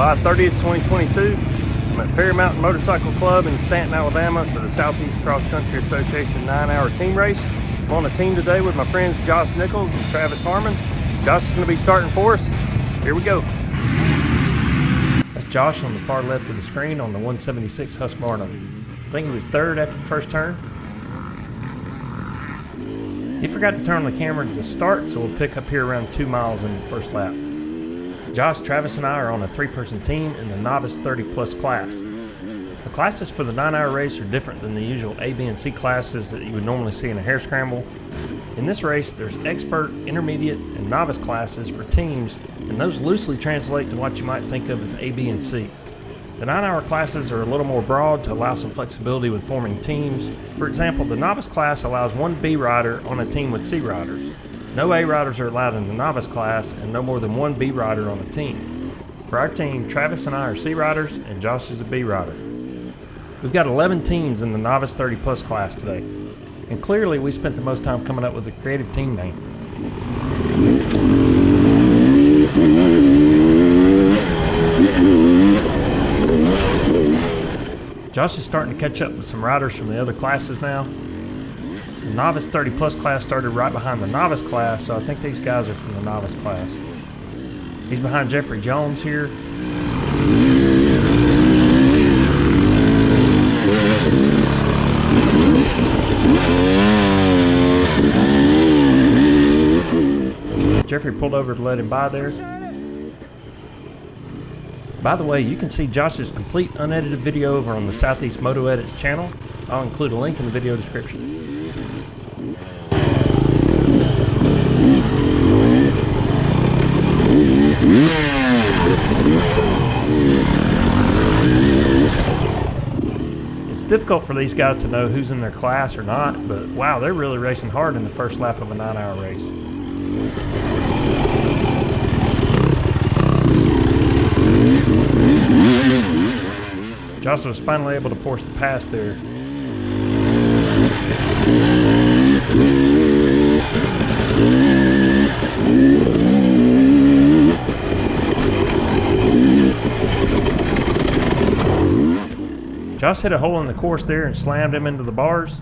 July 30th, 2022. I'm at Perry Mountain Motorcycle Club in Stanton, Alabama for the Southeast Cross Country Association 9-hour team race. I'm on a team today with my friends Josh Nichols and Travis Harmon. Josh is going to be starting for us. Here we go. That's Josh on the far left of the screen on the 176 Husqvarna. I think he was third after the first turn. He forgot to turn on the camera to start, so we'll pick up here around 2 miles into the first lap. Josh, Travis, and I are on a 3-person team in the Novice 30-plus class. The classes for the 9-hour race are different than the usual A, B, and C classes that you would normally see in a hare scramble. In this race, there's expert, intermediate, and novice classes for teams, and those loosely translate to what you might think of as A, B, and C. The 9-hour classes are a little more broad to allow some flexibility with forming teams. For example, the novice class allows one B rider on a team with C riders. No A riders are allowed in the novice class, and no more than one B rider on a team. For our team, Travis and I are C riders, and Josh is a B rider. We've got 11 teams in the Novice 30-plus class today, and clearly we spent the most time coming up with a creative team name. Josh is starting to catch up with some riders from the other classes now. The Novice 30-plus class started right behind the Novice class, so I think these guys are from the Novice class. He's behind Jeffrey Jones here. Jeffrey pulled over to let him by there. By the way, you can see Josh's complete unedited video over on the Southeast Moto Edits channel. I'll include a link in the video description. It's difficult for these guys to know who's in their class or not, but wow, they're really racing hard in the first lap of a 9-hour race. Josh was finally able to force the pass there. Josh hit a hole in the course there and slammed him into the bars.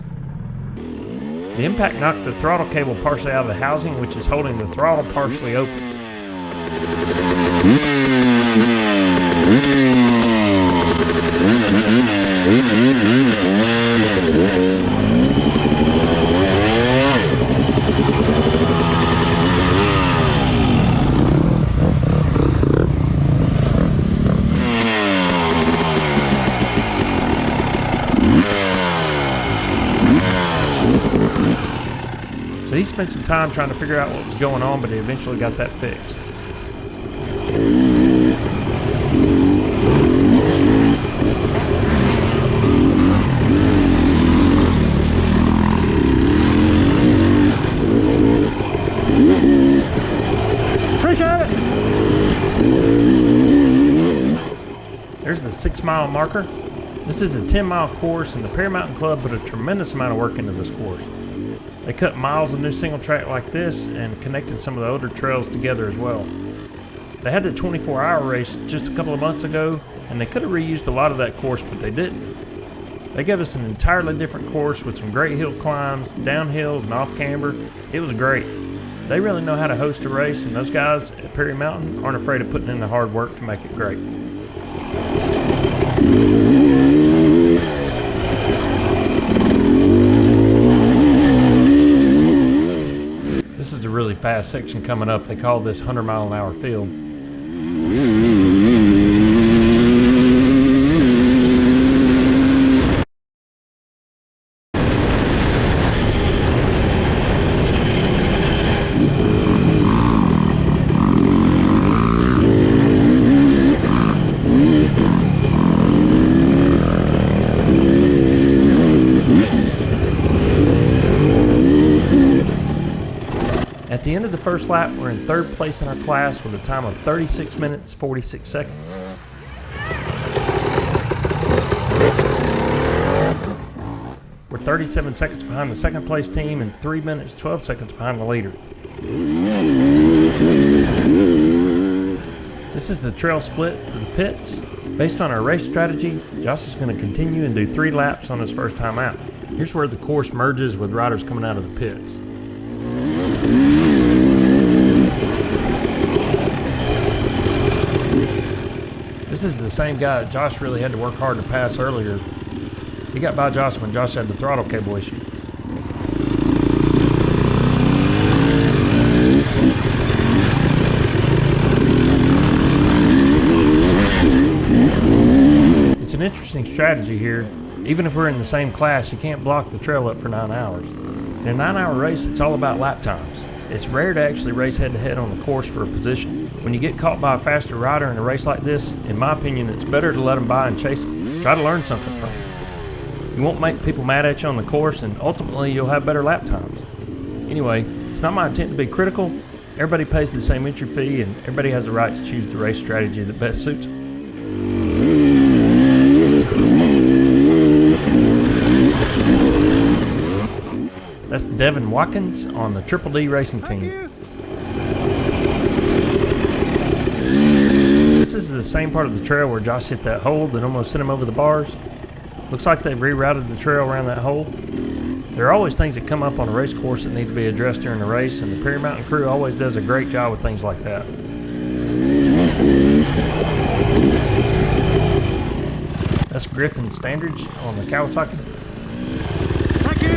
The impact knocked the throttle cable partially out of the housing, which is holding the throttle partially open. So he spent some time trying to figure out what was going on, but he eventually got that fixed. Appreciate it! There's the 6-mile marker. This is a 10-mile course, and the Perry Mountain Club put a tremendous amount of work into this course. They cut miles of new single track like this and connected some of the older trails together as well. They had the 24-hour race just a couple of months ago, and they could have reused a lot of that course, but they didn't. They gave us an entirely different course with some great hill climbs, downhills, and off camber. It was great. They really know how to host a race, and those guys at Perry Mountain aren't afraid of putting in the hard work to make it great. This is a really fast section coming up. They call this 100-mile-an-hour field. At the end of the first lap, we're in third place in our class with a time of 36 minutes, 46 seconds. We're 37 seconds behind the second place team and 3 minutes, 12 seconds behind the leader. This is the trail split for the pits. Based on our race strategy, Josh is going to continue and do 3 laps on his first time out. Here's where the course merges with riders coming out of the pits. This is the same guy that Josh really had to work hard to pass earlier. He got by Josh when Josh had the throttle cable issue. It's an interesting strategy here. Even if we're in the same class, you can't block the trail up for 9 hours. In a 9-hour race, it's all about lap times. It's rare to actually race head-to-head on the course for a position. When you get caught by a faster rider in a race like this, in my opinion, it's better to let them by and chase them. Try to learn something from them. You won't make people mad at you on the course, and ultimately you'll have better lap times. Anyway, it's not my intent to be critical. Everybody pays the same entry fee, and everybody has the right to choose the race strategy that best suits them. That's Devin Watkins on the Triple D racing team. This is the same part of the trail where Josh hit that hole that almost sent him over the bars. Looks like they've rerouted the trail around that hole. There are always things that come up on a race course that need to be addressed during the race, and the Perry Mountain crew always does a great job with things like that. That's Griffin Standridge on the Kawasaki. Thank you.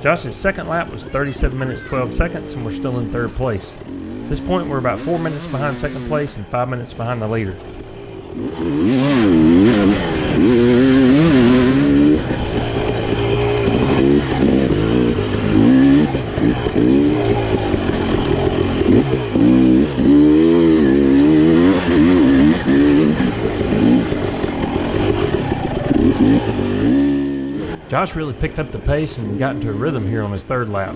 Josh's second lap was 37 minutes 12 seconds, and we're still in 3rd place. At this point, we're about 4 minutes behind 2nd place and 5 minutes behind the leader. Josh really picked up the pace and got into a rhythm here on his 3rd lap.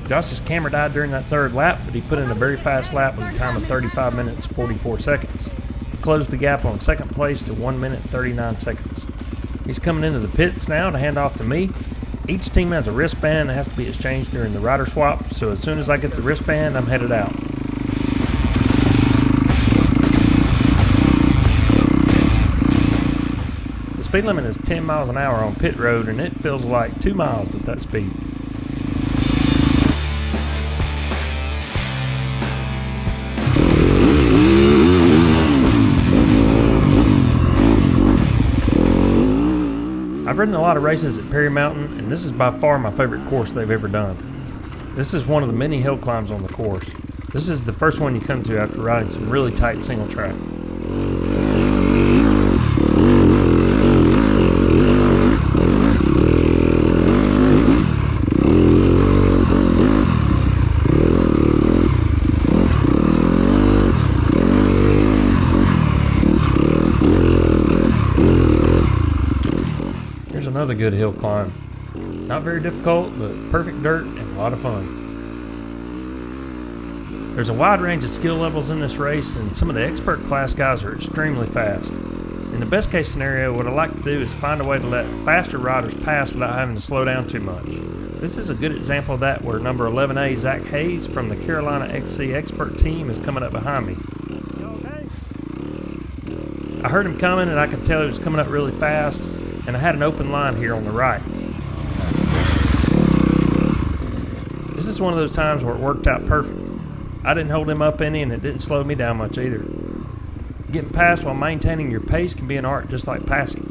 Josh's camera died during that 3rd lap, but he put in a very fast lap with a time of 35 minutes 44 seconds. He closed the gap on 2nd place to 1 minute 39 seconds. He's coming into the pits now to hand off to me. Each team has a wristband that has to be exchanged during the rider swap, so as soon as I get the wristband, I'm headed out. The speed limit is 10 miles an hour on pit road, and it feels like 2 miles at that speed. I've ridden a lot of races at Perry Mountain, and this is by far my favorite course they've ever done. This is one of the many hill climbs on the course. This is the first one you come to after riding some really tight single track. Here's another good hill climb. Not very difficult, but perfect dirt and a lot of fun. There's a wide range of skill levels in this race, and some of the expert class guys are extremely fast. In the best case scenario, what I like to do is find a way to let faster riders pass without having to slow down too much. This is a good example of that, where number 11A Zach Hayes from the Carolina XC expert team is coming up behind me. I heard him coming, and I could tell he was coming up really fast, and I had an open line here on the right. This is one of those times where it worked out perfect. I didn't hold him up any, and it didn't slow me down much either. Getting past while maintaining your pace can be an art just like passing.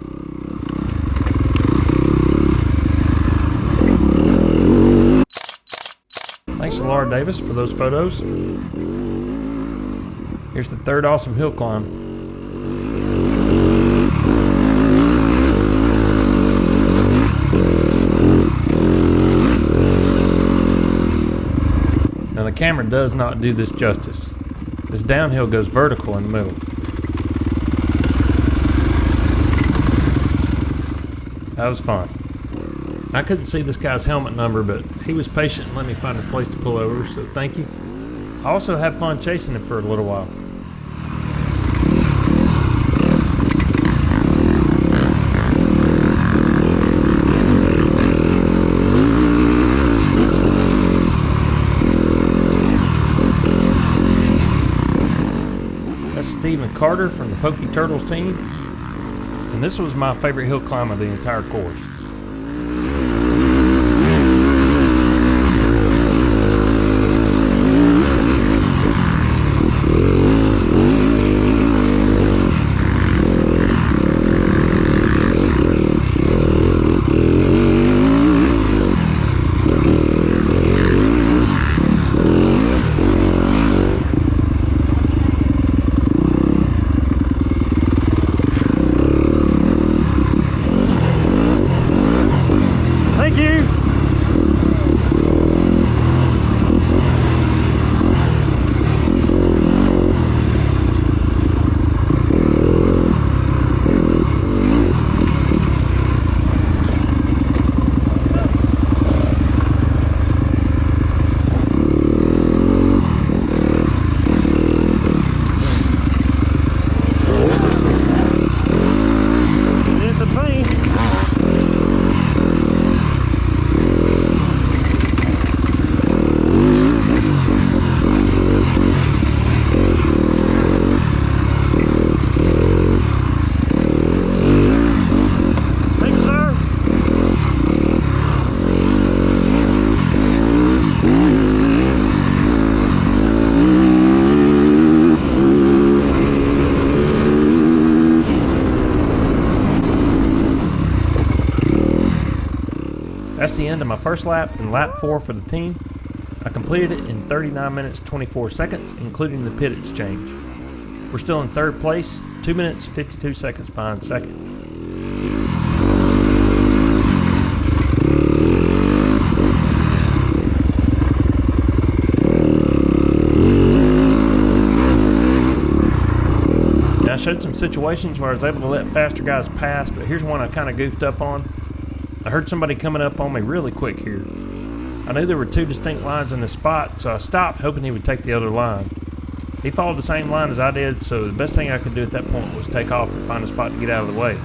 Thanks to Laura Davis for those photos. Here's the third awesome hill climb. Now the camera does not do this justice. This downhill goes vertical in the middle. That was fun. I couldn't see this guy's helmet number, but he was patient and let me find a place to pull over, so thank you. I also had fun chasing him for a little while. That's Stephen Carter from the Pokey Turtles team, and this was my favorite hill climb of the entire course. Thank you. It's a pain. Thanks, sir. That's the end of my first lap and lap 4 for the team. I completed it in 39 minutes 24 seconds, including the pit exchange. We're still in third place, 2 minutes 52 seconds behind second. Now I showed some situations where I was able to let faster guys pass, but here's one I kind of goofed up on. I heard somebody coming up on me really quick here. I knew there were two distinct lines in this spot, so I stopped hoping he would take the other line. He followed the same line as I did, so the best thing I could do at that point was take off and find a spot to get out of the way.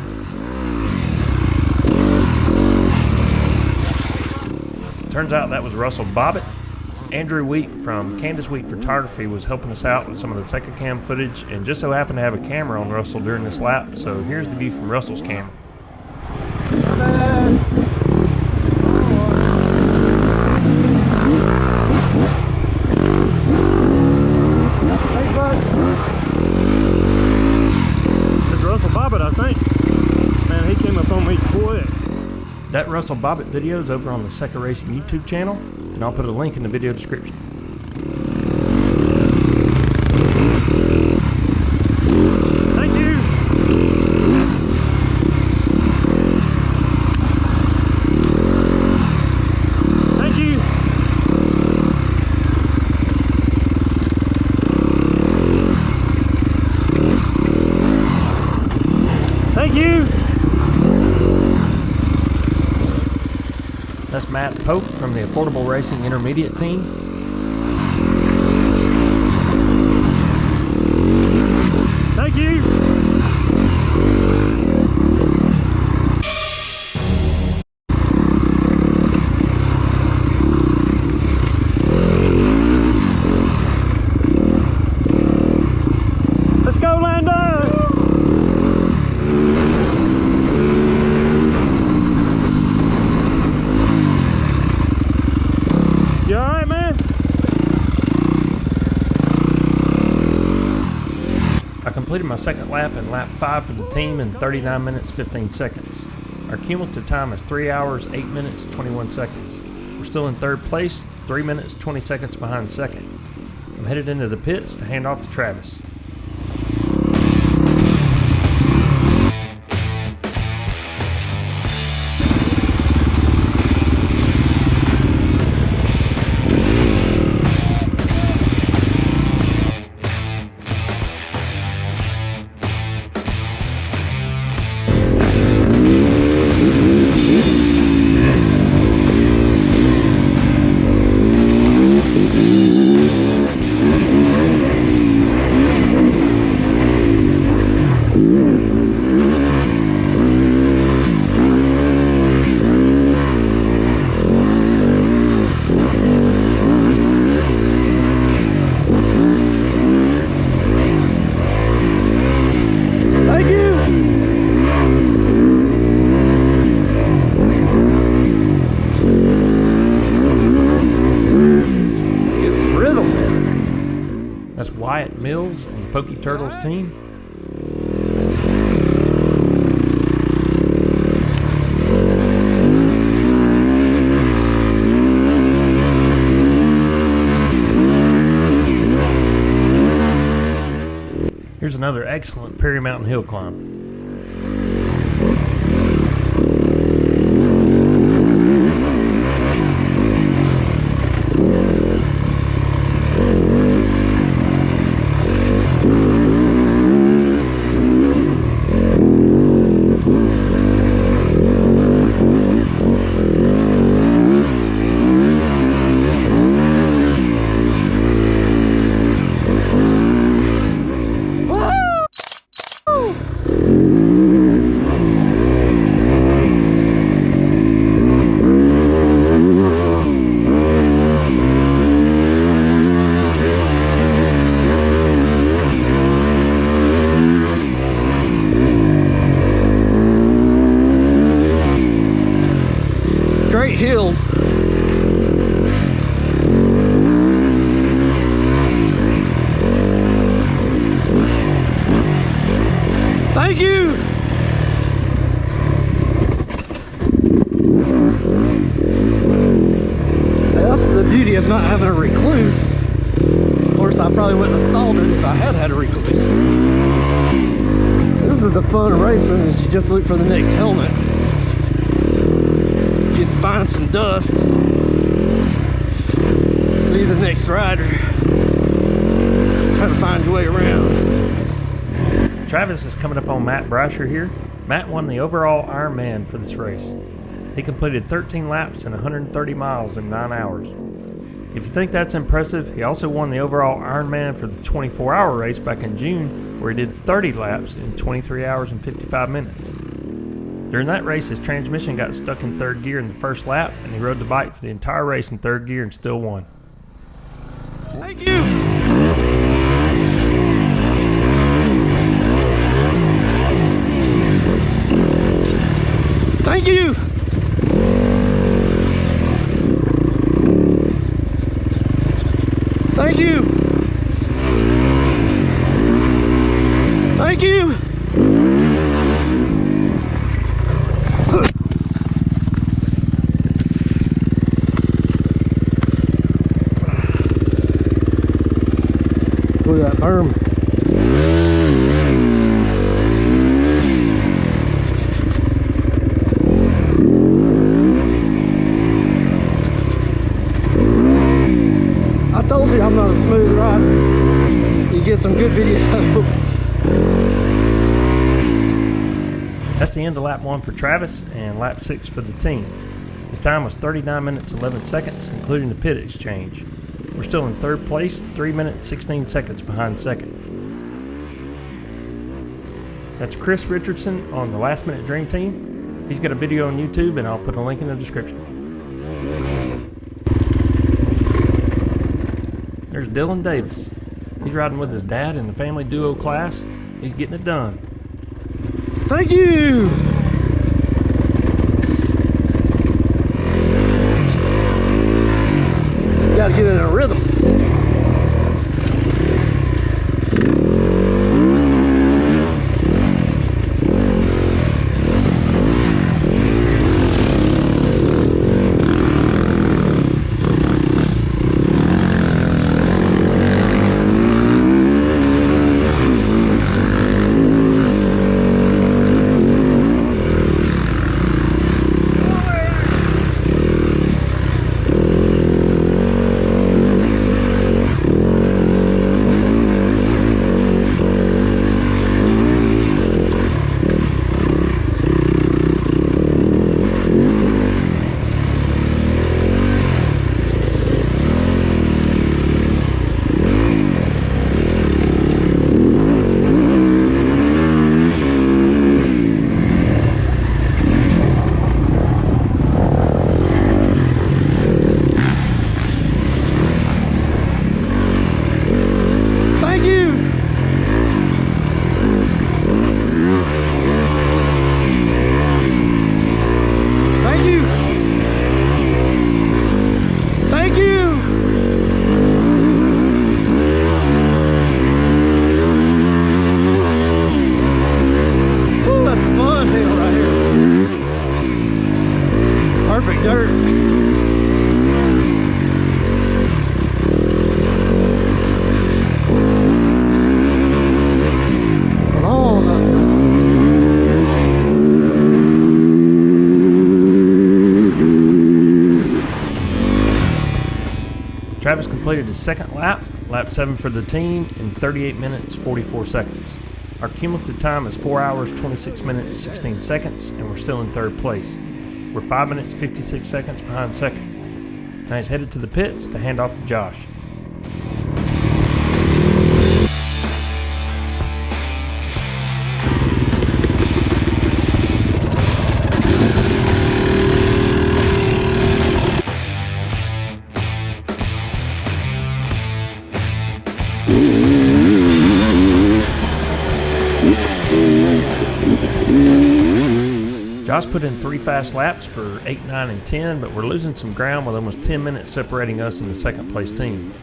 Turns out that was Russell Bobbitt. Andrew Wheat from Candace Wheat Photography was helping us out with some of the SECCA cam footage and just so happened to have a camera on Russell during this lap, so here's the view from Russell's camera. Thanks, bud. It's Russell Bobbitt, I think. Man, he came up on me quick. That Russell Bobbitt video is over on the SECCA Racing YouTube channel, and I'll put a link in the video description. Thank you. Thank you. Thank you. That's Matt Pope from the Affordable Racing Intermediate team. Thank you. Let's go, Lando. You all right? completed my second lap in lap 5 for the team in 39 minutes 15 seconds. Our cumulative time is 3 hours 8 minutes 21 seconds. We're still in third place, 3 minutes 20 seconds behind second. I'm headed into the pits to hand off to Travis. That's Wyatt Mills and the Pokey Turtles team. Here's another excellent Perry Mountain hill climb. Great hills. Thank you. That's the beauty of not having a recluse. Of course, I probably wouldn't have stalled it if I had a recluse. This is the fun of racing, is you just look for the next helmet. You find some dust, see the next rider, try to find your way around. Travis is coming up on Matt Brasher here. Matt won the overall Ironman for this race. He completed 13 laps and 130 miles in 9 hours. If you think that's impressive, he also won the overall Ironman for the 24-hour race back in June, where he did 30 laps in 23 hours and 55 minutes. During that race, his transmission got stuck in third gear in the first lap, and he rode the bike for the entire race in third gear and still won. Thank you. Thank you. Thank you. Thank you. Look at that berm. I told you I'm not a smooth rider. You get some good video. That's the end of lap 1 for Travis and lap 6 for the team. His time was 39 minutes 11 seconds, including the pit exchange. We're still in third place, 3 minutes 16 seconds behind second. That's Chris Richardson on the Last Minute Dream Team. He's got a video on YouTube, and I'll put a link in the description. There's Dylan Davis. He's riding with his dad in the family duo class. He's getting it done. Thank you. Gotta get in a rhythm. completed his second lap, lap 7 for the team, in 38 minutes 44 seconds. Our cumulative time is 4 hours 26 minutes 16 seconds, and we're still in third place. We're 5 minutes 56 seconds behind second. Now he's headed to the pits to hand off to Josh. Josh put in 3 fast laps for 8, 9, and 10, but we're losing some ground with almost 10 minutes separating us and the second place team.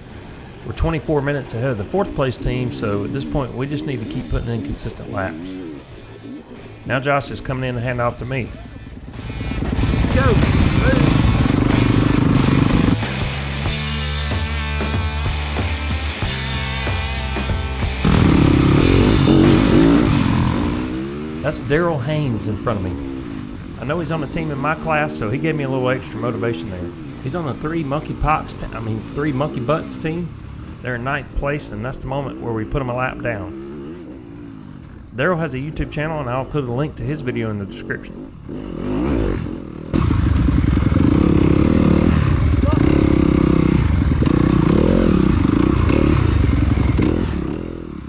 We're 24 minutes ahead of the fourth place team, so at this point we just need to keep putting in consistent laps. Now Josh is coming in to hand off to me. Go! That's Daryl Haynes in front of me. I know he's on the team in my class, so he gave me a little extra motivation there. He's on the 3 monkey butts team. They're in 9th place, and that's the moment where we put him a lap down. Daryl has a YouTube channel, and I'll include a link to his video in the description.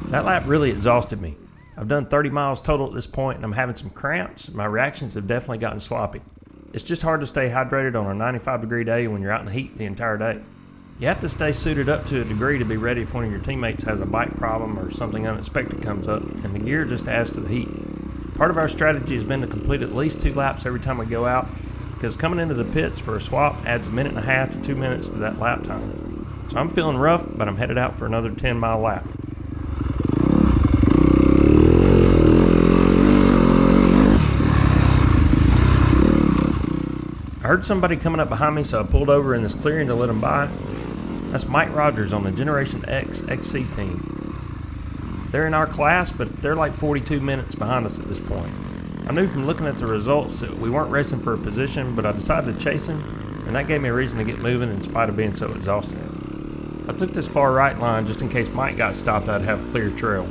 That lap really exhausted me. I've done 30 miles total at this point, and I'm having some cramps. My reactions have definitely gotten sloppy. It's just hard to stay hydrated on a 95-degree day when you're out in the heat the entire day. You have to stay suited up to a degree to be ready if one of your teammates has a bike problem or something unexpected comes up, and the gear just adds to the heat. Part of our strategy has been to complete at least 2 laps every time we go out, because coming into the pits for a swap adds 1.5 minutes to 2 minutes to that lap time. So I'm feeling rough, but I'm headed out for another 10-mile lap. I heard somebody coming up behind me, so I pulled over in this clearing to let him by. That's Mike Rogers on the Generation X XC team. They're in our class, but they're like 42 minutes behind us at this point. I knew from looking at the results that we weren't racing for a position, but I decided to chase him, and that gave me a reason to get moving in spite of being so exhausted. I took this far right line just in case Mike got stopped, I'd have a clear trail.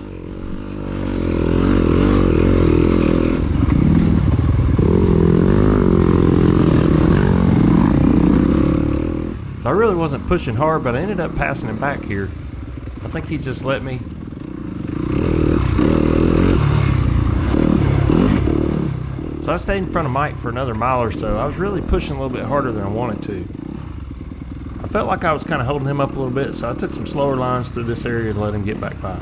I really wasn't pushing hard, but I ended up passing him back here. I think he just let me. So I stayed in front of Mike for another mile or so. I was really pushing a little bit harder than I wanted to. I felt like I was kind of holding him up a little bit, so I took some slower lines through this area to let him get back by.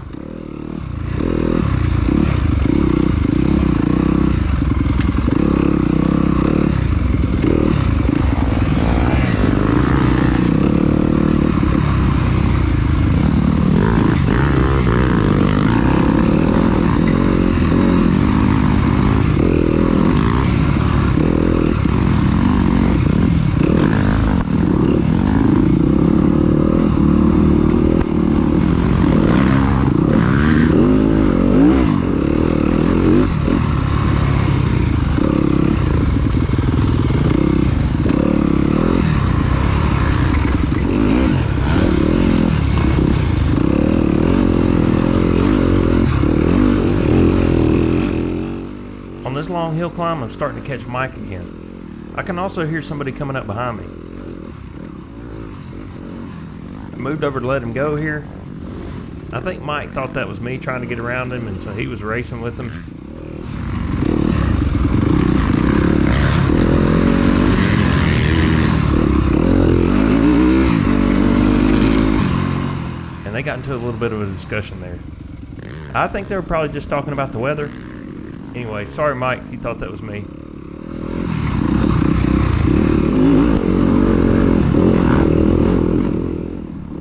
On this long hill climb, I'm starting to catch Mike again. I can also hear somebody coming up behind me. I moved over to let him go here. I think Mike thought that was me trying to get around him, and so he was racing with him. And they got into a little bit of a discussion there. I think they were probably just talking about the weather. Anyway, sorry Mike if you thought that was me.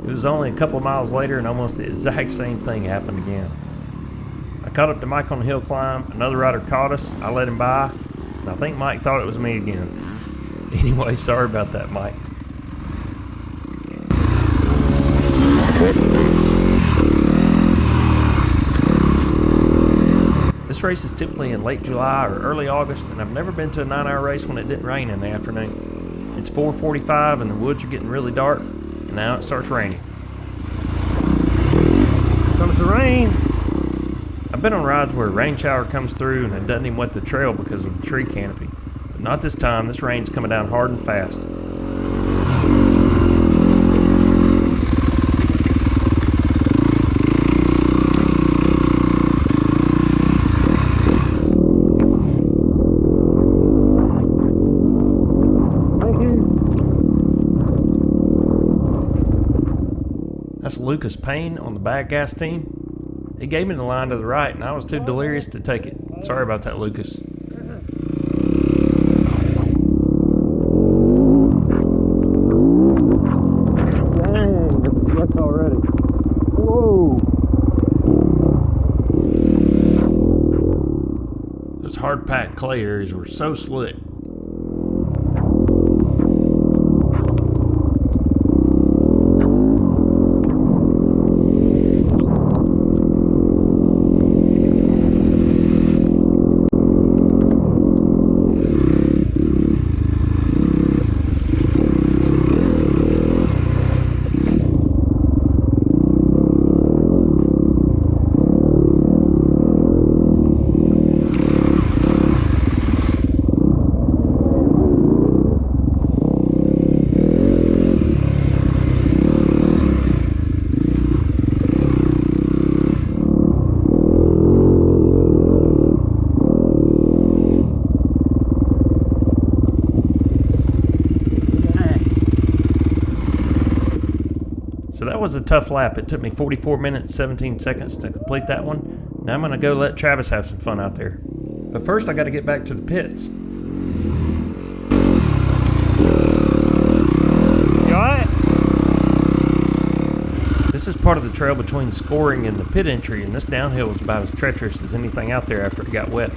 It was only a couple of miles later and almost the exact same thing happened again. I caught up to Mike on the hill climb, another rider caught us, I let him by, and I think Mike thought it was me again. Anyway, sorry about that, Mike. This race is typically in late July or early August, and I've never been to a 9-hour race when it didn't rain in the afternoon. It's 4:45 and the woods are getting really dark, and now it starts raining. the rain. I've been on rides where a rain shower comes through and it doesn't even wet the trail because of the tree canopy. But not this time. This rain's coming down hard and fast. That's Lucas Payne on the bad gas team. He gave me the line to the right and I was too delirious to take it. Sorry about that, Lucas. Dang, that's already. Whoa. Those hard packed clay areas were so slick. So that was a tough lap. It took me 44 minutes, 17 seconds to complete that one. Now I'm going to go let Travis have some fun out there. But first I got to get back to the pits. You alright? This is part of the trail between scoring and the pit entry, and this downhill was about as treacherous as anything out there after it got wet.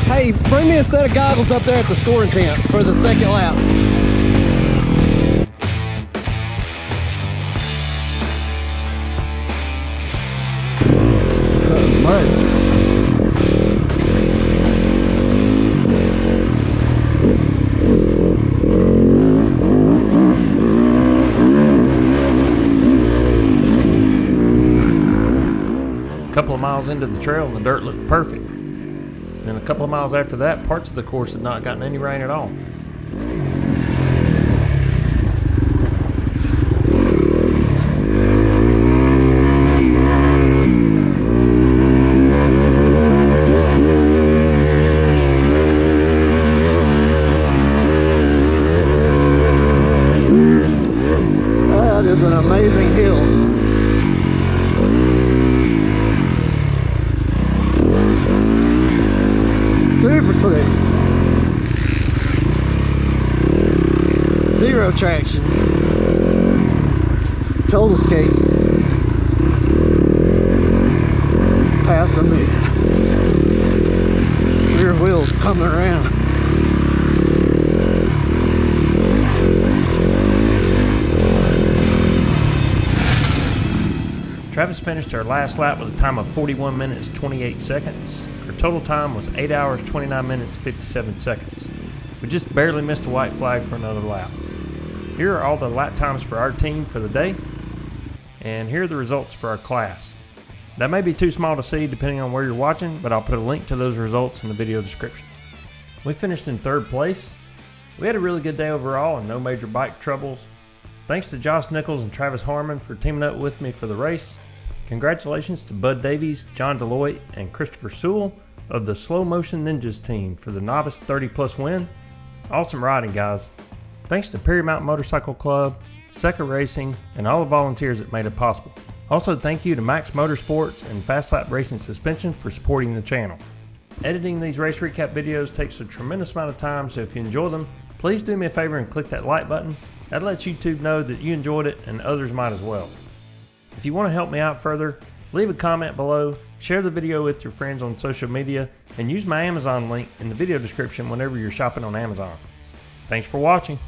Hey, bring me a set of goggles up there at the scoring tent for the second lap. A couple of miles into the trail and the dirt looked perfect. Then a couple of miles after that, parts of the course had not gotten any rain at all. That is an amazing hill. Super slick. Zero traction. Total skate. Passing me. Rear wheels coming around. Travis finished our last lap with a time of 41 minutes 28 seconds. Our total time was 8 hours 29 minutes 57 seconds. We just barely missed a white flag for another lap. Here are all the lap times for our team for the day, and here are the results for our class. That may be too small to see depending on where you're watching, but I'll put a link to those results in the video description. We finished in third place. We had a really good day overall and no major bike troubles. Thanks to Josh Nichols and Travis Harmon for teaming up with me for the race. Congratulations to Bud Davies, John Deloitte, and Christopher Sewell of the Slow Motion Ninjas team for the Novice 30 Plus win. Awesome riding, guys. Thanks to Perry Mountain Motorcycle Club, SECCA Racing, and all the volunteers that made it possible. Also, thank you to Max Motorsports and Fast Lap Racing Suspension for supporting the channel. Editing these race recap videos takes a tremendous amount of time, so if you enjoy them, please do me a favor and click that like button. That lets YouTube know that you enjoyed it and others might as well. If you want to help me out further, leave a comment below, share the video with your friends on social media, and use my Amazon link in the video description whenever you're shopping on Amazon. Thanks for watching.